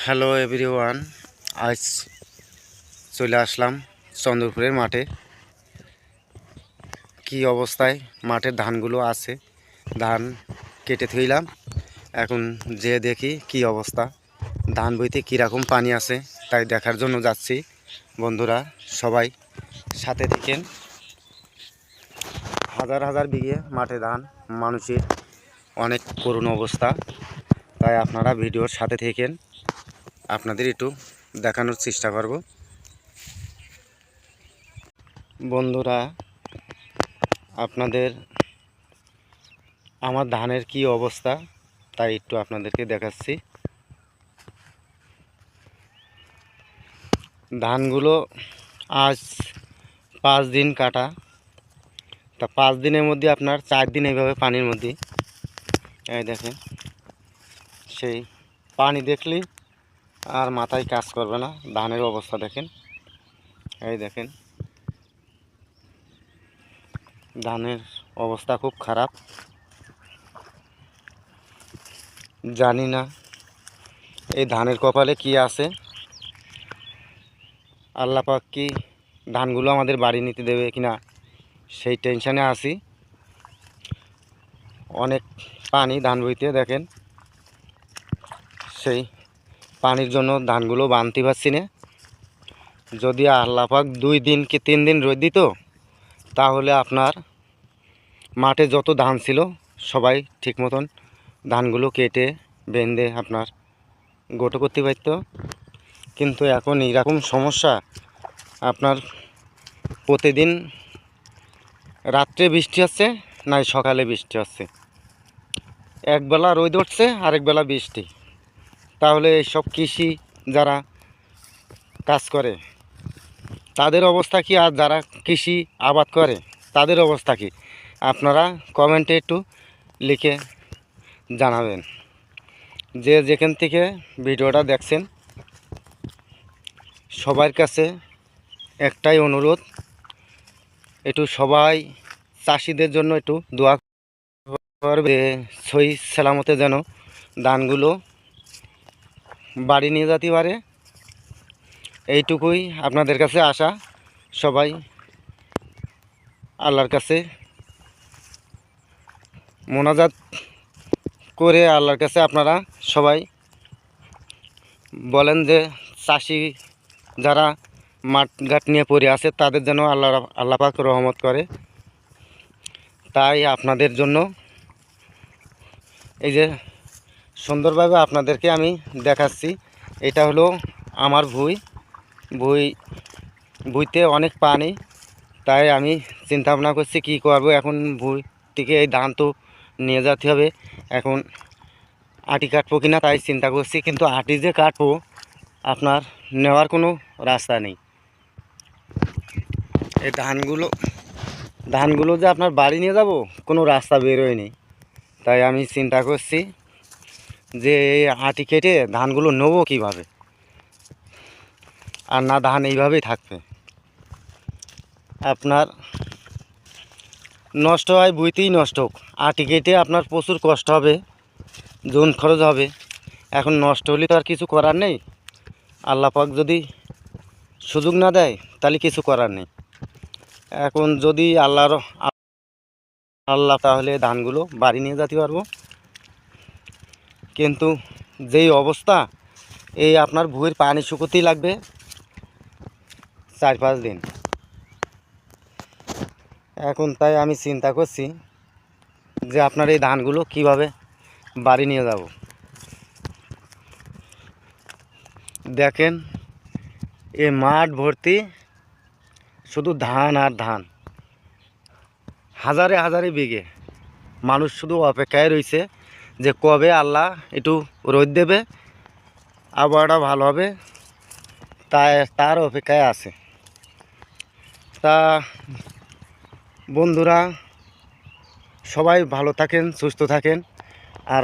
Hello everyone, আজ চলে আসলাম চন্দ্রপুরের মাঠে। কি অবস্থায় মাঠের ধানগুলো আছে, ধান কেটে থইলাম। এখন যে দেখি কি অবস্থা, ধান বইতে কীরকম পানি আছে তাই দেখার জন্য যাচ্ছি। বন্ধুরা সবাই সাথে থাকেন। হাজার হাজার বিঘে মাঠে ধান, মানুষের অনেক করুণ অবস্থা, তাই আপনারা ভিডিওর সাথে থাকেন। আপনাদের একটু দেখানোর চেষ্টা করব। বন্ধুরা আপনাদের আমার ধানের কি অবস্থা তাই একটু আপনাদেরকে দেখাচ্ছি। ধানগুলো আজ 5 দিন কাটা, তা 5 দিনের মধ্যে আপনার 4 দিন এইভাবে পানির মধ্যে, এই দেখেন, সেই পানি দেখলেই আর মাথায় কাজ করবে না। ধানের অবস্থা দেখেন, এই দেখেন, ধানের অবস্থা খুব খারাপ। জানি না এই ধানের কপালে কি আছে, আল্লাহ পাক কি ধানগুলো আমাদের বাড়ি নিতে দেবে কিনা সেই টেনশানে আছি। অনেক পানি ধান বইতে, দেখেন, সেই পানির জন্য ধানগুলো বানতে পারছি না। যদি আল্লাহ পাক 2 দিন কি 3 দিন রোদ দিত তাহলে আপনার মাঠে যত ধান ছিল সবাই ঠিক মতন ধানগুলো কেটে বেঁধে আপনার গোটো করতে পারত। কিন্তু এখন এইরকম সমস্যা, আপনার প্রতিদিন রাত্রে বৃষ্টি হচ্ছে, নাই সকালে বৃষ্টি হচ্ছে, একবেলা রোদ উঠছে আরেকবেলা বৃষ্টি। তাহলে এইসব কৃষি যারা কাজ করে তাদের অবস্থা কি, আর যারা কৃষি আবাদ করে তাদের অবস্থা কি, আপনারা কমেন্টে একটু লিখে জানাবেন। যে যেখান থেকে ভিডিওটা দেখছেন সবার কাছে একটাই অনুরোধ, একটু সবাই চাষিদের জন্য একটু দোয়া করবে, সহি সালামতে যেন ধানগুলো বাড়ি নিয়ে যেতে পারে। এইটুকুই আপনাদের কাছে আশা। সবাই আল্লাহর কাছে মোনাজাত করে আল্লাহর কাছে আপনারা সবাই বলেন যে চাষি যারা মাঠঘাট নিয়ে পড়ে আছে তাদের যেন আল্লাহ পাক রহমত করে। তাই আপনাদের জন্য এই যে সুন্দরভাবে আপনাদেরকে আমি দেখাচ্ছি। এটা হলো আমার ভুঁইতে অনেক পানি, তাই আমি চিন্তা ভাবনা করছি কী করবো। এখন ভুঁই থেকে এই ধান তো নিয়ে যেতে হবে, এখন আটি কাটবো কিনা তাই চিন্তা করছি। কিন্তু আটি যে কাটবো আপনার নেওয়ার কোনো রাস্তা নেই। এই ধানগুলো যে আপনার বাড়ি নিয়ে যাব কোনো রাস্তা বেরোয় নেই। তাই আমি চিন্তা করছি যে এই আটি কেটে ধানগুলো নেবো কীভাবে, আর না ধান এইভাবেই থাকবে। আপনার নষ্ট হয় বুঝতেই নষ্ট হোক, আটি কেটে আপনার প্রচুর কষ্ট হবে, জন খরচ হবে। এখন নষ্ট হলে তো আর কিছু করার নেই। আল্লাহ পাক যদি সুযোগ না দেয় তাহলে কিছু করার নেই। এখন যদি আল্লাহ তাহলে ধানগুলো বাড়ি নিয়ে যেতে পারবো। কিন্তু যেই অবস্থা, এই আপনার ভুঁইয়ের পানি শুকোতেই লাগবে 4-5 দিন। এখন তাই আমি চিন্তা করছি যে আপনার এই ধানগুলো কিভাবে বাড়ি নিয়ে যাব। দেখেন এ মাঠ ভর্তি শুধু ধান আর ধান, হাজারে হাজারে বিঘে মানুষ শুধু অপেক্ষায় রয়েছে যে কবে আল্লাহ একটু রোদ দেবে, আবহাওয়াটা ভালো হবে, তার অপেক্ষায় আছে। তা বন্ধুরা সবাই ভালো থাকেন, সুস্থ থাকেন। আর